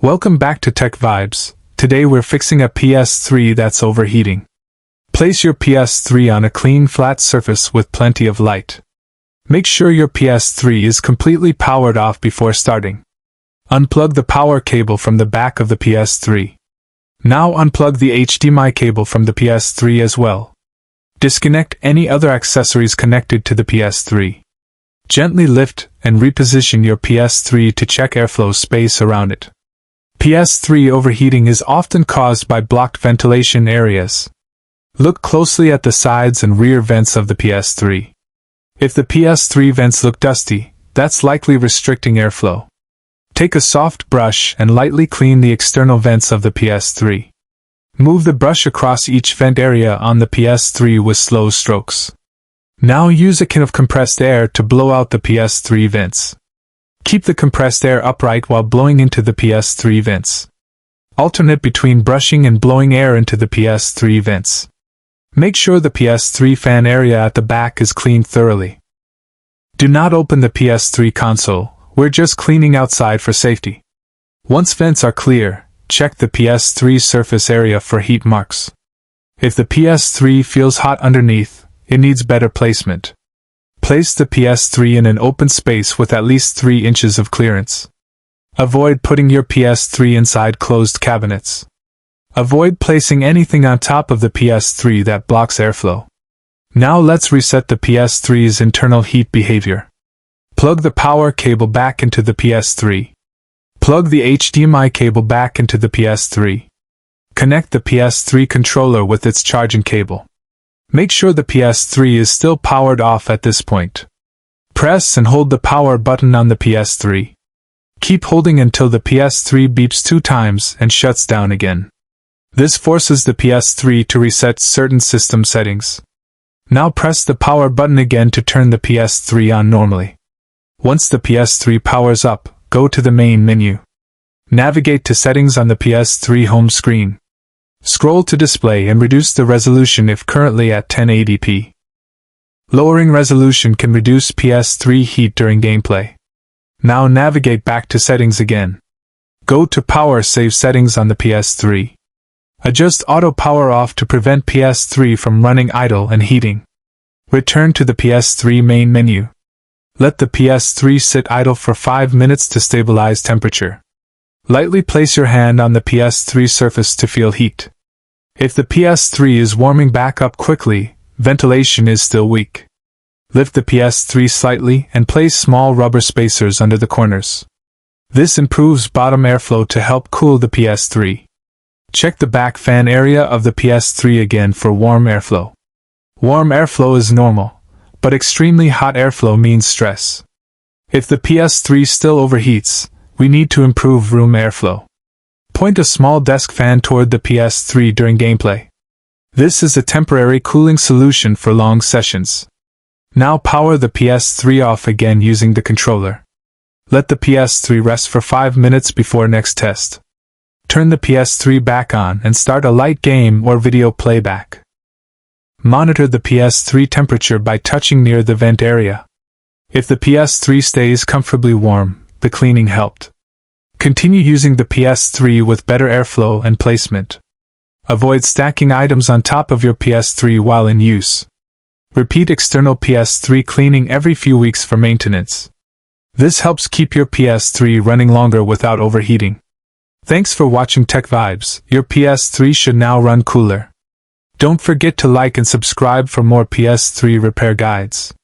Welcome back to Tech Vibes. Today we're fixing a PS3 that's overheating. Place your PS3 on a clean flat surface with plenty of light. Make sure your PS3 is completely powered off before starting. Unplug the power cable from the back of the PS3. Now unplug the HDMI cable from the PS3 as well. Disconnect any other accessories connected to the PS3. Gently lift and reposition your PS3 to check airflow space around it. PS3 overheating is often caused by blocked ventilation areas. Look closely at the sides and rear vents of the PS3. If the PS3 vents look dusty, that's likely restricting airflow. Take a soft brush and lightly clean the external vents of the PS3. Move the brush across each vent area on the PS3 with slow strokes. Now use a can of compressed air to blow out the PS3 vents. Keep the compressed air upright while blowing into the PS3 vents. Alternate between brushing and blowing air into the PS3 vents. Make sure the PS3 fan area at the back is cleaned thoroughly. Do not open the PS3 console, we're just cleaning outside for safety. Once vents are clear, check the PS3 surface area for heat marks. If the PS3 feels hot underneath, it needs better placement. Place the PS3 in an open space with at least 3 inches of clearance. Avoid putting your PS3 inside closed cabinets. Avoid placing anything on top of the PS3 that blocks airflow. Now let's reset the PS3's internal heat behavior. Plug the power cable back into the PS3. Plug the HDMI cable back into the PS3. Connect the PS3 controller with its charging cable. Make sure the PS3 is still powered off at this point. Press and hold the power button on the PS3. Keep holding until the PS3 beeps 2 times and shuts down again. This forces the PS3 to reset certain system settings. Now press the power button again to turn the PS3 on normally. Once the PS3 powers up, go to the main menu. Navigate to settings on the PS3 home screen. Scroll to display and reduce the resolution if currently at 1080p. Lowering resolution can reduce PS3 heat during gameplay. Now navigate back to settings again. Go to power save settings on the PS3. Adjust auto power off to prevent PS3 from running idle and heating. Return to the PS3 main menu. Let the PS3 sit idle for 5 minutes to stabilize temperature. Lightly place your hand on the PS3 surface to feel heat. If the PS3 is warming back up quickly, ventilation is still weak. Lift the PS3 slightly and place small rubber spacers under the corners. This improves bottom airflow to help cool the PS3. Check the back fan area of the PS3 again for warm airflow. Warm airflow is normal, but extremely hot airflow means stress. If the PS3 still overheats, we need to improve room airflow. Point a small desk fan toward the PS3 during gameplay. This is a temporary cooling solution for long sessions. Now power the PS3 off again using the controller. Let the PS3 rest for 5 minutes before next test. Turn the PS3 back on and start a light game or video playback. Monitor the PS3 temperature by touching near the vent area. If the PS3 stays comfortably warm, the cleaning helped. Continue using the PS3 with better airflow and placement. Avoid stacking items on top of your PS3 while in use. Repeat external PS3 cleaning every few weeks for maintenance. This helps keep your PS3 running longer without overheating. Thanks for watching Tech Vibes. Your PS3 should now run cooler. Don't forget to like and subscribe for more PS3 repair guides.